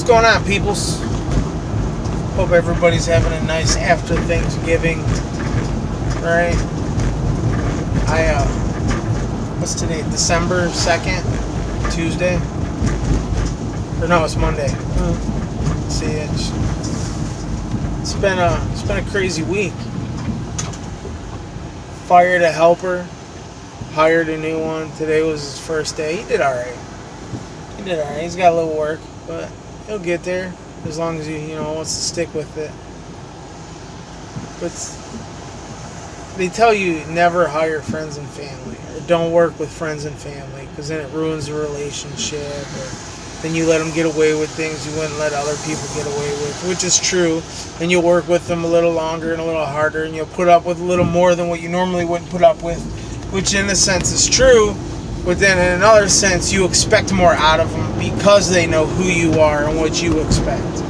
What's going on, peoples? Hope everybody's having a nice after Thanksgiving. Right? What's today? December 2nd? Tuesday? Or no, it's Monday. See, it's been a crazy week. Fired a helper, hired a new one. Today was his first day. He did alright. He's got a little work, but he'll get there as long as he wants to stick with it. But they tell you never hire friends and family, or don't work with friends and family, because then it ruins the relationship, or then you let them get away with things you wouldn't let other people get away with, which is true. And you'll work with them a little longer and a little harder, and you'll put up with a little more than what you normally wouldn't put up with, which in a sense is true. But then in another sense, you expect more out of them because they know who you are and what you expect.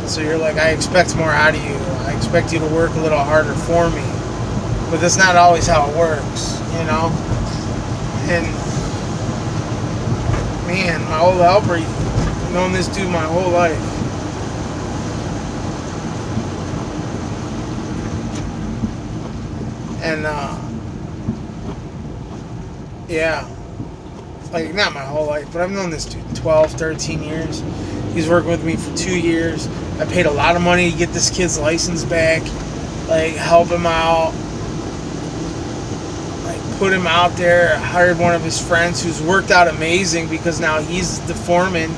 So you're like, I expect more out of you. I expect you to work a little harder for me. But that's not always how it works, And, man, my old helper, I've known this dude my whole life. And, yeah, like, not my whole life, but I've known this dude 12, 13 years. He's working with me for 2 years. I paid a lot of money to get this kid's license back, like, help him out, like, put him out there. I hired one of his friends who's worked out amazing because now he's the foreman,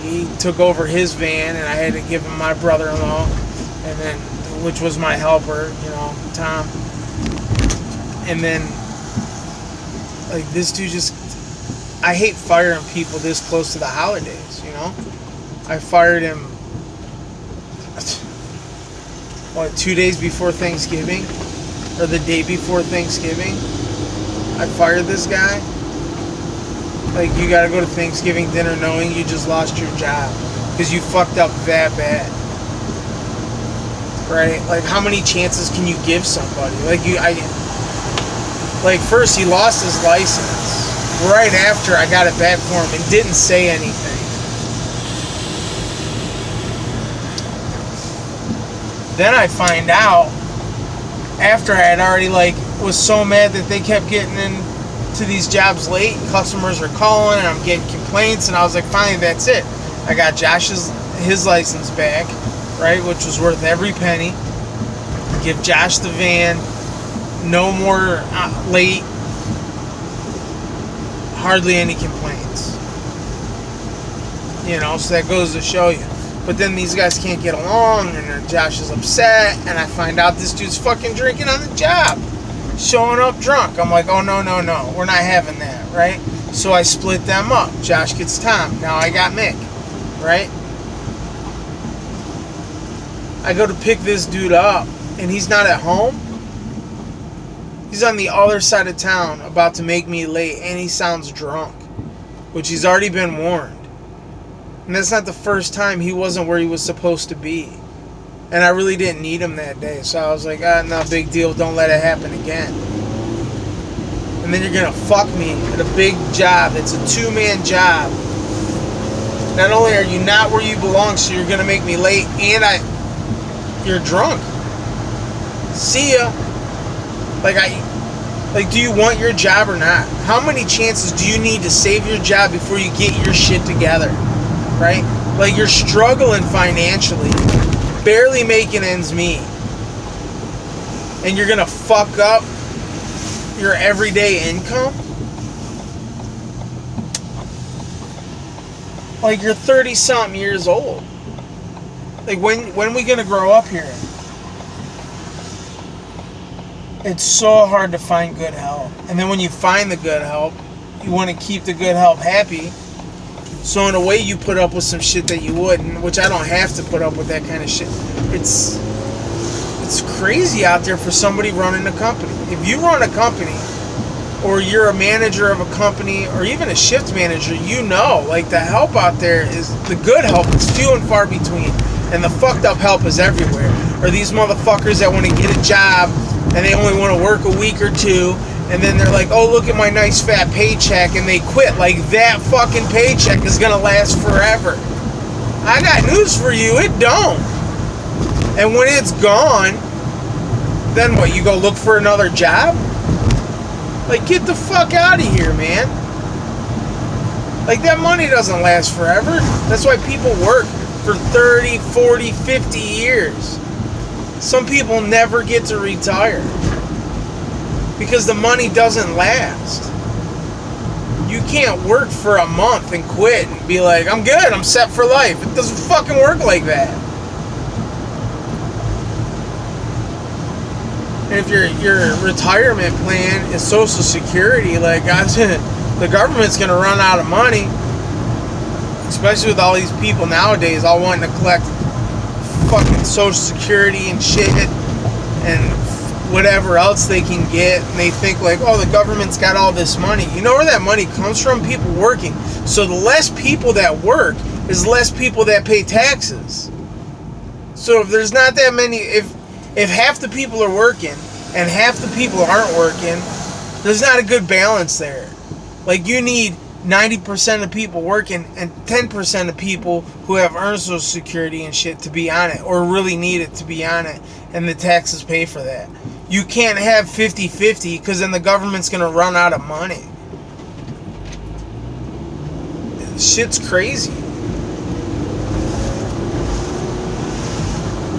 He took over his van, and I had to give him my brother-in-law, and then, which was my helper, Tom. And then, like, this dude I hate firing people this close to the holidays, I fired him, 2 days before Thanksgiving, or the day before Thanksgiving. I fired this guy. Like, you gotta go to Thanksgiving dinner knowing you just lost your job because you fucked up that bad. Right? Like, how many chances can you give somebody? Like, first he lost his license. Right after I got it back for him and didn't say anything. Then I find out, after I had already, was so mad that they kept getting into these jobs late, customers are calling, and I'm getting complaints, and I was like, fine, that's it. I got his license back, right, which was worth every penny. Give Josh the van, no more late, hardly any complaints. So that goes to show you. But then these guys can't get along, and Josh is upset, and I find out this dude's fucking drinking on the job, showing up drunk. I'm like, oh, no, we're not having that, right? So I split them up. Josh gets Tom. Now I got Mick, right? I go to pick this dude up, and he's not at home. He's on the other side of town, about to make me late, and he sounds drunk, which he's already been warned. And that's not the first time he wasn't where he was supposed to be. And I really didn't need him that day. So I was like, no big deal. Don't let it happen again. And then you're going to fuck me at a big job. It's a 2-man job. Not only are you not where you belong, so you're going to make me late, and you're drunk. See ya. Do you want your job or not? How many chances do you need to save your job before you get your shit together? Right? Like, you're struggling financially, barely making ends meet, and you're gonna fuck up your everyday income? Like, you're 30-something years old. Like, when we gonna grow up here? It's so hard to find good help. And then when you find the good help, you want to keep the good help happy. So in a way, you put up with some shit that you wouldn't, which I don't have to put up with that kind of shit. It's crazy out there for somebody running a company. If you run a company, or you're a manager of a company, or even a shift manager, the help out there is, the good help is few and far between, and the fucked up help is everywhere. Or these motherfuckers that want to get a job, and they only want to work a week or two, And then they're like, oh, look at my nice fat paycheck, and they quit. Like, that fucking paycheck is gonna last forever. I got news for you, it don't. And when it's gone, then what, you go look for another job? Like, get the fuck out of here, man. Like, that money doesn't last forever. That's why people work for 30, 40, 50 years. Some people never get to retire because the money doesn't last. You can't work for a month and quit and be like, I'm good, I'm set for life. It doesn't fucking work like that. And if your retirement plan is Social Security, like, guys, the government's going to run out of money, especially with all these people nowadays all wanting to collect fucking Social Security and shit and whatever else they can get, and they think like, oh, the government's got all this money. You know where that money comes from? People working. So the less people that work is less people that pay taxes. So if there's not that many, if half the people are working and half the people aren't working, there's not a good balance there. Like, you need 90% of people working and 10% of people who have earned Social Security and shit to be on it, or really need it to be on it, and the taxes pay for that. You can't have 50-50 because then the government's going to run out of money. Shit's crazy.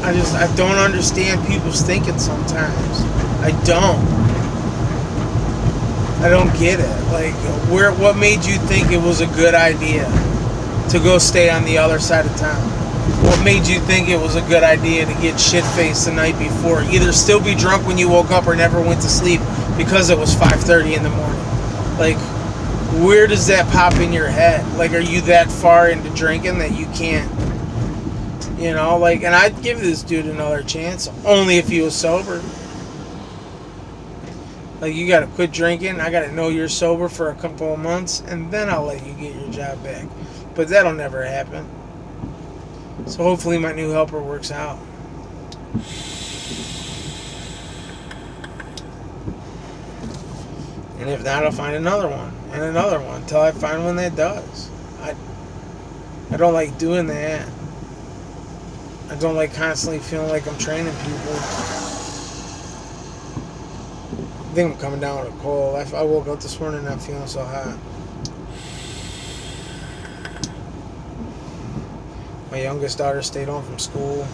I don't understand people's thinking sometimes. I don't get it. Like, what made you think it was a good idea to go stay on the other side of town? What made you think it was a good idea to get shit-faced the night before? Either still be drunk when you woke up or never went to sleep because it was 5:30 in the morning. Like, where does that pop in your head? Like, are you that far into drinking that you can't, you know? Like, and I'd give this dude another chance, only if he was sober. Like, you gotta quit drinking, I gotta know you're sober for a couple of months, and then I'll let you get your job back. But that'll never happen. So hopefully my new helper works out. And if not, I'll find another one and another one until I find one that does. I don't like doing that. I don't like constantly feeling like I'm training people. I think I'm coming down with a cold. I woke up this morning not feeling so hot. My youngest daughter stayed home from school.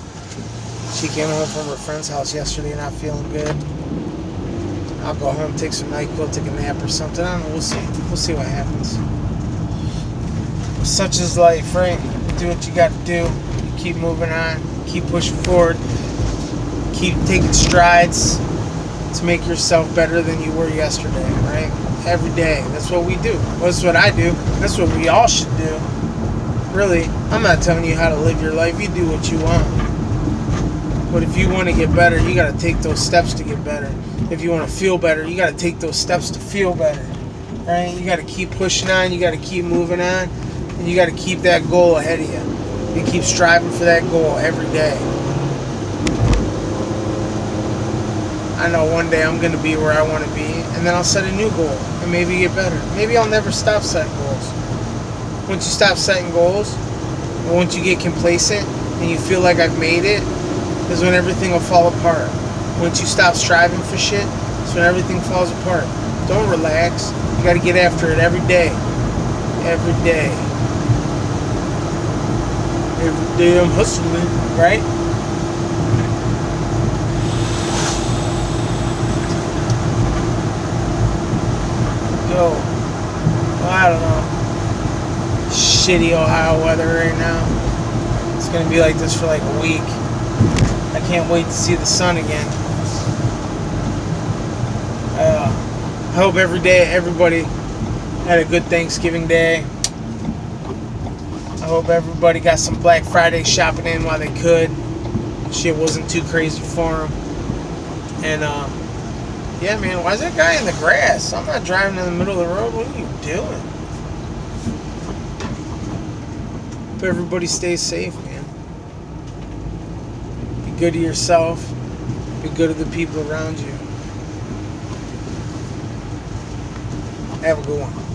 She came home from her friend's house yesterday not feeling good. I'll go home, take some NyQuil, take a nap or something. I don't know, we'll see. We'll see what happens. Such is life, right? Do what you got to do. You keep moving on. Keep pushing forward. Keep taking strides to make yourself better than you were yesterday, right? Every day. That's what we do. That's what I do. That's what we all should do. Really, I'm not telling you how to live your life. You do what you want. But if you want to get better, you got to take those steps to get better. If you want to feel better, you got to take those steps to feel better. Right? You got to keep pushing on. You got to keep moving on. And you got to keep that goal ahead of you. You keep striving for that goal every day. I know one day I'm going to be where I want to be. And then I'll set a new goal. And maybe get better. Maybe I'll never stop setting goals. Once you stop setting goals, and once you get complacent and you feel like I've made it, is when everything will fall apart. Once you stop striving for shit, is when everything falls apart. Don't relax. You got to get after it every day. Every day. Every day I'm hustling, right? Go. Well, I don't know. Shitty Ohio weather right now. It's gonna be like this for like a week. I can't wait to see the sun again. I hope everybody had a good Thanksgiving Day. I hope everybody got some Black Friday shopping in while they could. Shit wasn't too crazy for them. And yeah, man, why is that guy in the grass? I'm not driving in the middle of the road. What are you doing? Hope everybody stays safe, man. Be good to yourself. Be good to the people around you. Have a good one.